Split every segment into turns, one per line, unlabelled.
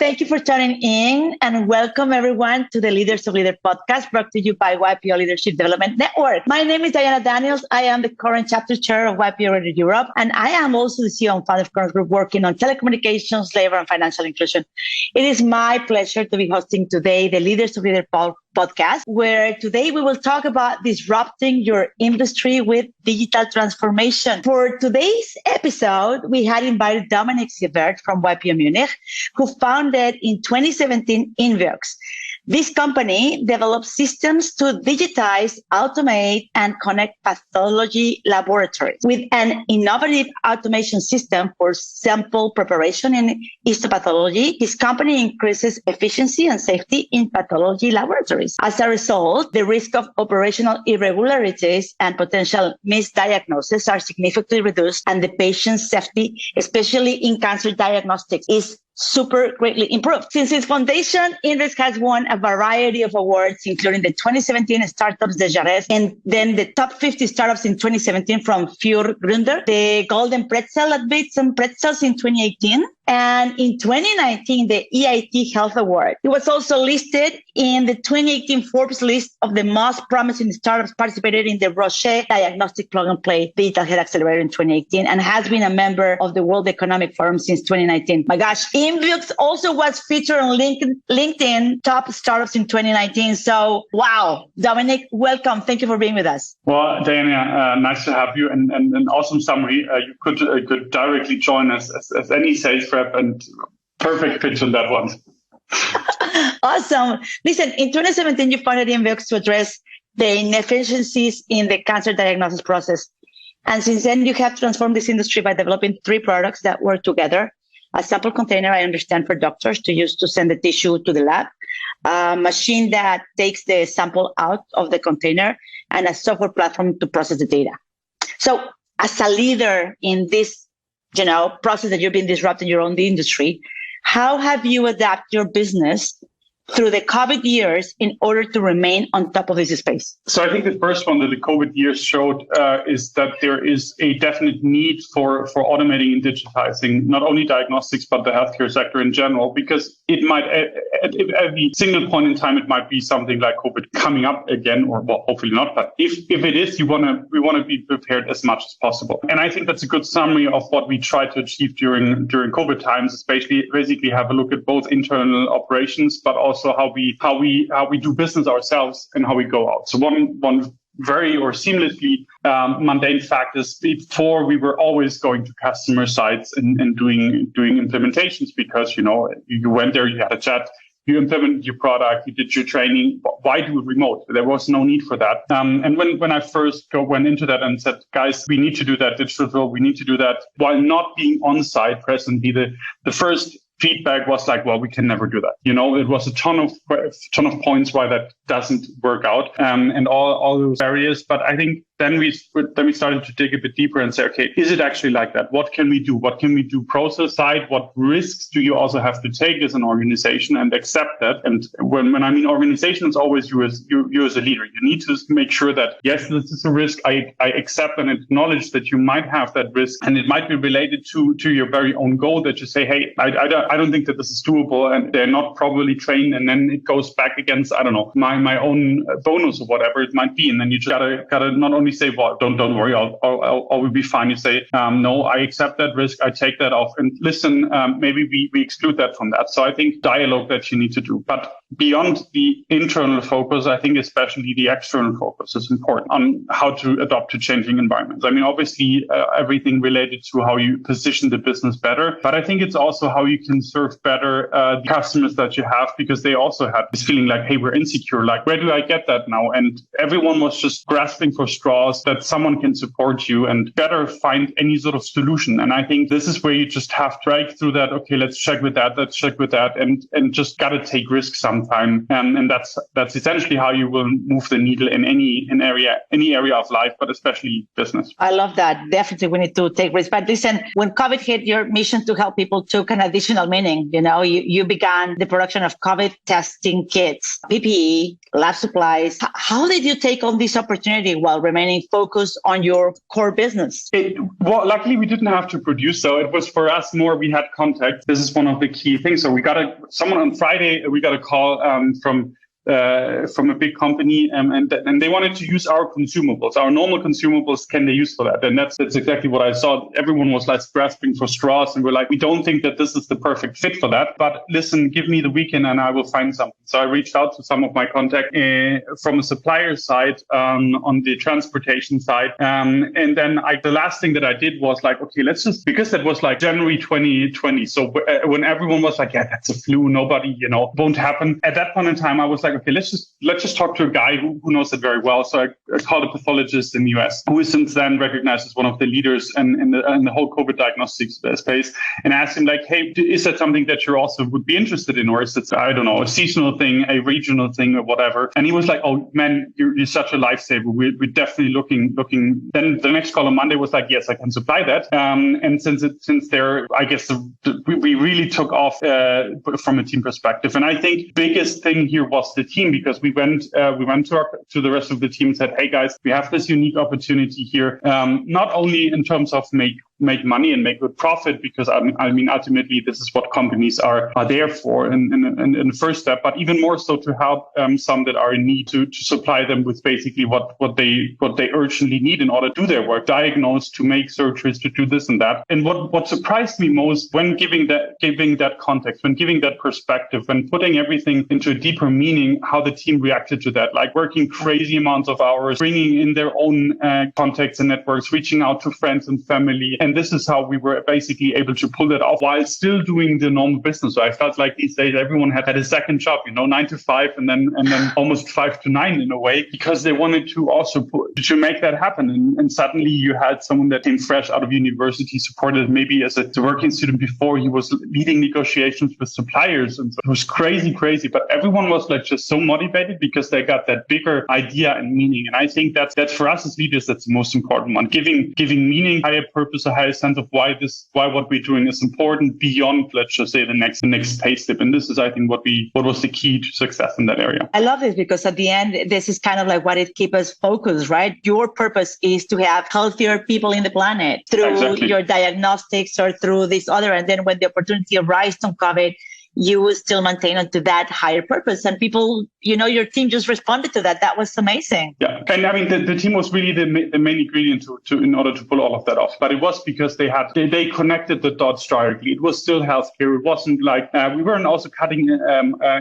thank you for tuning in and welcome everyone to the Leaders of Leader podcast brought to you by YPO Leadership Development Network. My name is Diana Daniels. I am the current chapter chair of YPO Radio Europe, and I am also the CEO and founder of Current Group working on telecommunications, labor, and financial inclusion. It is my pleasure to be hosting today the Leaders of Leader podcast, where today we will talk about disrupting your industry with digital transformation. For today's episode, we had invited Dominik Sievert from YPO Munich, who founded in 2017 Inveox. This company develops systems to digitize, automate, and connect pathology laboratories. With an innovative automation system for sample preparation in histopathology, his company increases efficiency and safety in pathology laboratories. As a result, the risk of operational irregularities and potential misdiagnoses are significantly reduced, and the patient's safety, especially in cancer diagnostics, is super greatly improved. Since its foundation, Inveox has won a variety of awards, including the 2017 Startups de Jarez, and then the top 50 startups in 2017 from Für Gründer, the Golden Pretzel at Bits and Pretzels in 2018, and in 2019, the EIT Health Award. It was also listed in the 2018 Forbes list of the most promising startups participated in the Roche Diagnostic Plug and Play Digital Health Accelerator in 2018, and has been a member of the World Economic Forum since 2019. My gosh, Inveox also was featured on LinkedIn Top Startups in 2019. So, wow. Dominik, welcome. Thank you for being with us.
Well, Diana, nice to have you, and an awesome summary. You could directly join us as any sales rep, and perfect pitch on that one.
Awesome. Listen, in 2017, you founded Inveox to address the inefficiencies in the cancer diagnosis process. And since then, you have transformed this industry by developing 3 products that work together. A sample container, I understand, for doctors to use to send the tissue to the lab, a machine that takes the sample out of the container, and a software platform to process the data. So as a leader in this process that you've been disrupting your own industry, how have you adapted your business through the COVID years in order to remain on top of this space?
So I think the first one that the COVID years showed is that there is a definite need for automating and digitizing not only diagnostics, but the healthcare sector in general, because it might, at every single point in time, it might be something like COVID coming up again, or well, hopefully not. But if it is, we want to be prepared as much as possible. And I think that's a good summary of what we tried to achieve during COVID times, especially basically have a look at both internal operations, but also how we do business ourselves and how we go out. So one very or seamlessly mundane fact is before we were always going to customer sites and doing implementations, because you went there, you had a chat, you implemented your product, you did your training. Why do it remote? There was no need for that. And when I first went into that and said, guys, we need to do that digital, we need to do that while not being on site presently, the first feedback was like, well, we can never do that. It was a ton of points why that doesn't work out, and all those barriers. But I think then we started to dig a bit deeper and say, okay, is it actually like that? What can we do? What can we do process side? What risks do you also have to take as an organization and accept that? And when I mean organization, it's always you as a leader. You need to make sure that, yes, this is a risk. I accept and acknowledge that you might have that risk, and it might be related to your very own goal, that you say, hey, I don't think that this is doable, and they're not properly trained, and then it goes back against, I don't know, my own bonus or whatever it might be. And then you just gotta not only say, well, don't worry, I'll be fine. You say, no, I accept that risk, I take that off, and listen, maybe we exclude that from that. So I think dialogue that you need to do. But beyond the internal focus, I think especially the external focus is important on how to adapt to changing environments. I mean, obviously, everything related to how you position the business better, but I think it's also how you can serve better the customers that you have, because they also had this feeling like, hey, we're insecure. Like, where do I get that now? And everyone was just grasping for straws that someone can support you and better find any sort of solution. And I think this is where you just have to break through that. Okay, let's check with that, and just got to take risks sometimes. some time. And that's essentially how you will move the needle in any area of life, but especially business.
I love that. Definitely we need to take risks. But listen, when COVID hit, your mission to help people took an additional meaning. You began the production of COVID testing kits, PPE, lab supplies. How did you take on this opportunity while remaining focused on your core business?
Well, luckily we didn't have to produce, so it was for us more we had contact. This is one of the key things. So we got someone on Friday, we got a call from a big company, and they wanted to use our consumables, our normal consumables. Can they use for that? And that's exactly what I saw. Everyone was like grasping for straws, and we're like, we don't think that this is the perfect fit for that. But listen, give me the weekend, and I will find something. So I reached out to some of my contacts from a supplier side, on the transportation side, and then the last thing that I did was like, okay, let's just, because that was like January 2020. So when everyone was like, yeah, that's a flu, nobody, won't happen. At that point in time, I was like, okay, let's just talk to a guy who knows it very well. So I called a pathologist in the US, who is since then recognized as one of the leaders in the whole COVID diagnostics space, and asked him like, hey, is that something that you also would be interested in, or is it, I don't know, a seasonal thing, a regional thing, or whatever? And he was like, oh man, you're such a lifesaver. We're definitely looking. Then the next call on Monday was like, yes, I can supply that. And since there, I guess we really took off from a team perspective. And I think biggest thing here was the team, because we went to the rest of the team and said, hey guys, we have this unique opportunity here, not only in terms of make money and make good profit, because I mean ultimately this is what companies are there for in the first step, but even more so to help some that are in need to supply them with basically what they urgently need in order to do their work, diagnose, to make surgeries, to do this and that. And what surprised me most when giving that context, when giving that perspective, when putting everything into a deeper meaning, how the team reacted to that, like working crazy amounts of hours, bringing in their own contacts and networks, reaching out to friends and family. And this is how we were basically able to pull that off while still doing the normal business. So I felt like these days everyone had a second job, 9 to 5 and then almost 5 to 9 in a way, because they wanted to also to make that happen. And suddenly you had someone that came fresh out of university, supported maybe as a working student before. He was leading negotiations with suppliers, and so it was crazy. But everyone was like just so motivated because they got that bigger idea and meaning. And I think that's for us as leaders, that's the most important one. Giving meaning, higher purpose, a higher sense of why what we're doing is important beyond, let's just say, the next pay slip. And this is, I think, what was the key to success in that area.
I love this, because at the end, this is kind of like what it keeps us focused, right? Your purpose is to have healthier people in the planet through your diagnostics or through this other. And then when the opportunity arises on COVID, you will still maintain onto that higher purpose. And people, your team just responded to that. That was amazing.
Yeah. And I mean, the team was really the main ingredient to in order to pull all of that off. But it was because they connected the dots directly. It was still healthcare. It wasn't like, we weren't also cutting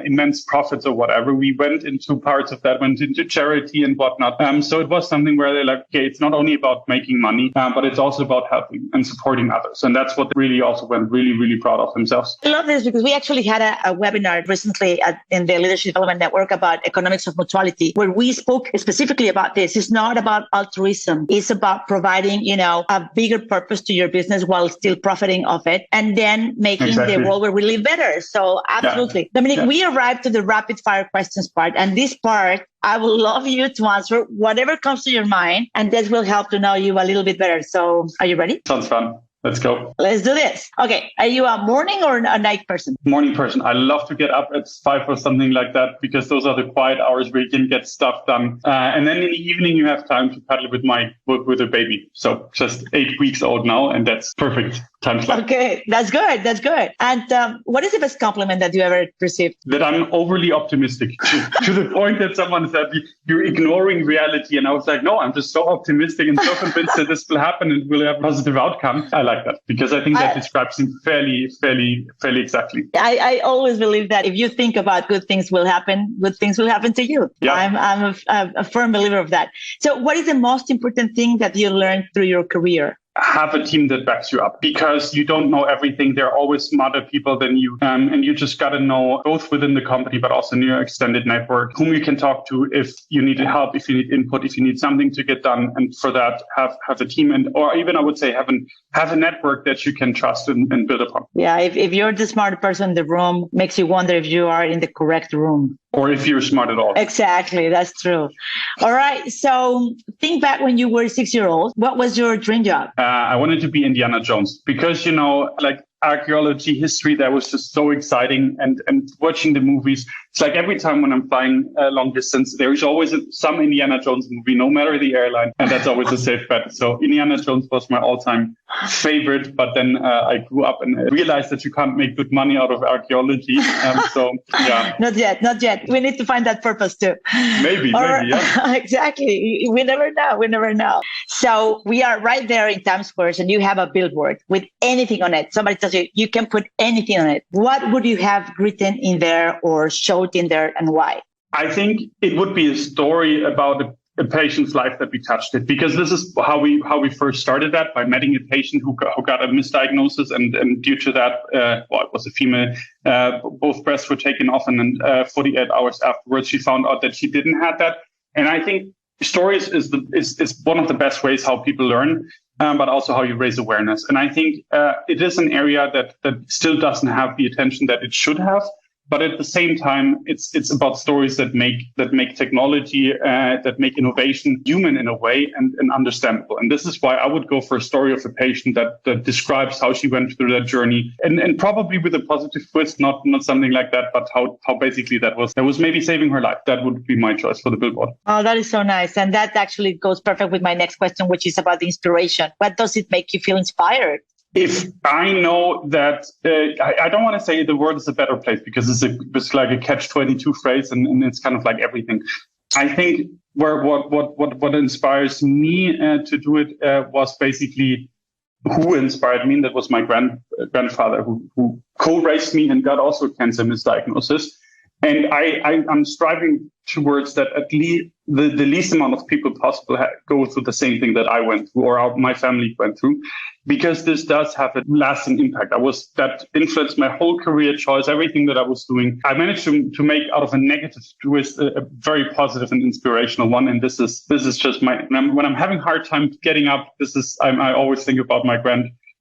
immense profits or whatever. We went into parts of that, went into charity and whatnot. So it was something where they're like, okay, it's not only about making money, but it's also about helping and supporting others. And that's what really also went really, really proud of themselves.
I love this, because we actually had a webinar recently in the Leadership Development Network about economics of mutuality, where we spoke specifically about this. It's not about altruism. It's about providing, a bigger purpose to your business while still profiting of it, and then making the world where we live better. So absolutely. Yeah. Dominik, we arrived to the rapid fire questions part, and this part, I would love you to answer whatever comes to your mind, and this will help to know you a little bit better. So are you ready?
Sounds fun. Let's go.
Let's do this. Okay. Are you a morning or a night person?
Morning person. I love to get up at 5 or something like that, because those are the quiet hours where you can get stuff done. And then in the evening, you have time to paddle with a baby. So just 8 weeks old now, and that's perfect time slot.
Okay. That's good. And what is the best compliment that you ever received?
That I'm overly optimistic to the point that someone said, you're ignoring reality. And I was like, no, I'm just so optimistic and so convinced that this will happen and will have a positive outcome. I like that, because I think that describes him fairly exactly.
I always believe that if you think about good things will happen to you. Yeah. I'm a firm believer of that. So what is the most important thing that you learned through your career?
have a team that backs you up, because you don't know everything. There are always smarter people than you. And you just got to know, both within the company, but also in your extended network, whom you can talk to if you need help, if you need input, if you need something to get done. And for that, have a team, and or even I would say have a network that you can trust and build upon.
Yeah, if you're the smart person in the room, makes you wonder if you are in the correct room.
Or if you're smart at all.
Exactly, that's true. All right, so think back when you were 6-year-old. What was your dream job?
I wanted to be Indiana Jones, because, like archaeology, history, that was just so exciting. And watching the movies, it's like every time when I'm flying long distance, there is always some Indiana Jones movie, no matter the airline. And that's always a safe bet. So Indiana Jones was my all-time favorite. But then I grew up and realized that you can't make good money out of archaeology. So, yeah.
Not yet. We need to find that purpose too.
Maybe, yeah.
Exactly. We never know. So we are right there in Times Square, and you have a billboard with anything on it. Somebody tells you can put anything on it. What would you have written in there or showed in there, and why?
I think it would be a story about a patient's life that we touched it, because this is how we first started that, by meeting a patient who got a misdiagnosis, and due to that, it was a female, both breasts were taken off, and then 48 hours afterwards she found out that she didn't have that. And I think stories is one of the best ways how people learn, but also how you raise awareness. And I think it is an area that still doesn't have the attention that it should have. But at the same time, it's about stories that make technology, that make innovation human in a way, and understandable. And this is why I would go for a story of a patient that describes how she went through that journey, and probably with a positive twist, not something like that, but how basically that was maybe saving her life. That would be my choice for the billboard.
Oh, that is so nice. And that actually goes perfect with my next question, which is about the inspiration. What does it make you feel inspired?
If I know that, I don't want to say the world is a better place, because it's like a catch-22 phrase, and it's kind of like everything. I think what inspires me to do it was basically who inspired me. And that was my grandfather, who co-raised me and got also cancer misdiagnosis. And I'm striving towards that at least the least amount of people possible go through the same thing that I went through, or my family went through, because this does have a lasting impact. That influenced my whole career choice, everything that I was doing. I managed to make out of a negative twist a very positive and inspirational one. And this is just when I'm having a hard time getting up, I always think about my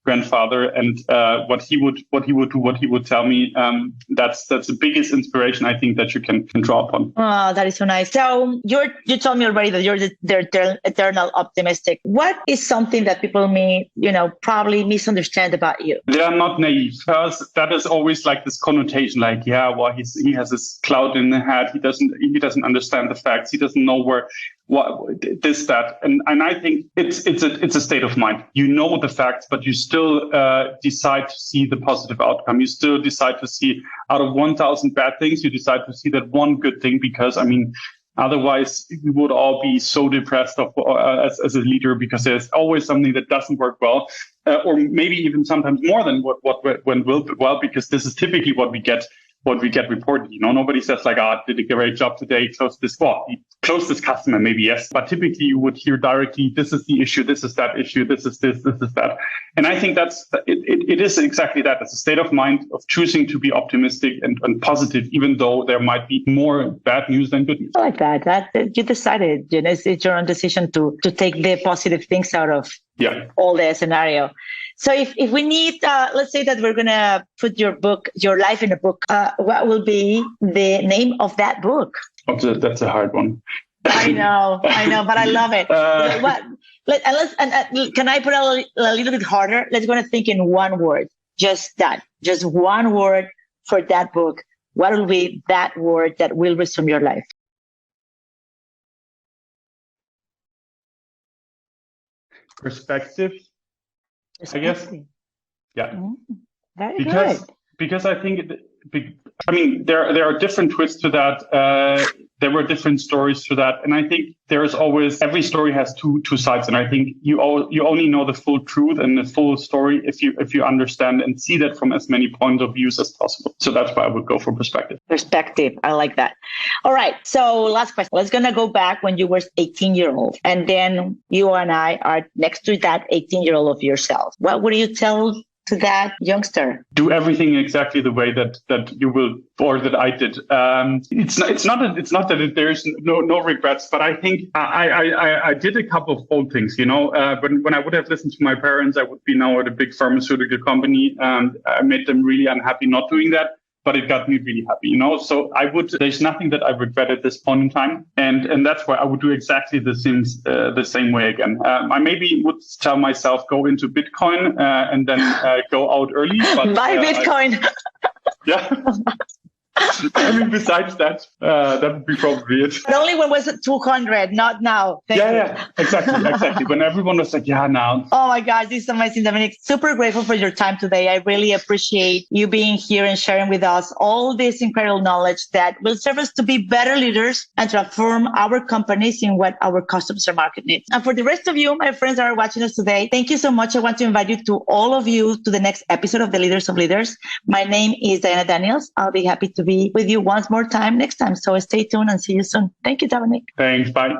grandfather and what he would do, what he would tell me. That's the biggest inspiration I think that you can draw upon.
Oh, that is so nice. So you told me already that you're the eternal optimistic. What is something that people may probably misunderstand about you?
They are not naive. Because that is always like this connotation, like, yeah, well, he has this cloud in the head. He doesn't understand the facts. He doesn't know that. And I think it's a state of mind. You know the facts, but you still decide to see the positive outcome. You still decide to see, out of 1,000 bad things, you decide to see that one good thing, because otherwise we would all be so depressed as a leader, because there's always something that doesn't work well, or maybe even sometimes more than what went well, because this is typically what we get reported. Nobody says like, did a great job today, close this customer, maybe yes. But typically you would hear directly, this is the issue, this is that issue, this is that. And I think it is exactly that. It's a state of mind of choosing to be optimistic and positive, even though there might be more bad news than good news.
I like that you decided, it's your own decision to take the positive things out of all the scenario. So if we need, let's say that we're going to put your life in a book, what will be the name of that book?
Oh, that's a hard one.
I know, but I love it. Can I put a little bit harder? Let's go and think in one word, just one word for that book. What will be that word that will resume your life?
Perspective. I guess. Yeah.
Very good.
Because I think I mean, there are different twists to that. There were different stories to that. And I think there is always, every story has two sides. And I think you only know the full truth and the full story if you understand and see that from as many points of views as possible. So that's why I would go for perspective.
Perspective. I like that. All right. So last question. Let's going to go back when you were 18-year-old. And then you and I are next to that 18-year-old of yourself. What would you tell to that youngster?
Do everything exactly the way that you will, or that I did. It's not that there's no regrets, but I think I did a couple of old things. When I would have listened to my parents, I would be now at a big pharmaceutical company. I made them really unhappy not doing that. But it got me really happy, So there's nothing that I regret at this point in time. And that's why I would do exactly the same way again. I maybe would tell myself, go into Bitcoin and then go out early. But,
buy Bitcoin.
Yeah. I mean, besides that, that would be probably it.
But only when it was 200, not now.
Yeah, exactly. When everyone was like, yeah, now.
Oh my gosh, this is amazing, Dominik. Super grateful for your time today. I really appreciate you being here and sharing with us all this incredible knowledge that will serve us to be better leaders and transform our companies in what our customers or market needs. And for the rest of you, my friends that are watching us today, thank you so much. I want to invite you to all of you to the next episode of the Leaders of Leaders. My name is Diana Daniels. I'll be happy to be with you once more time next time. So stay tuned and see you soon. Thank you, Dominik.
Thanks. Bye.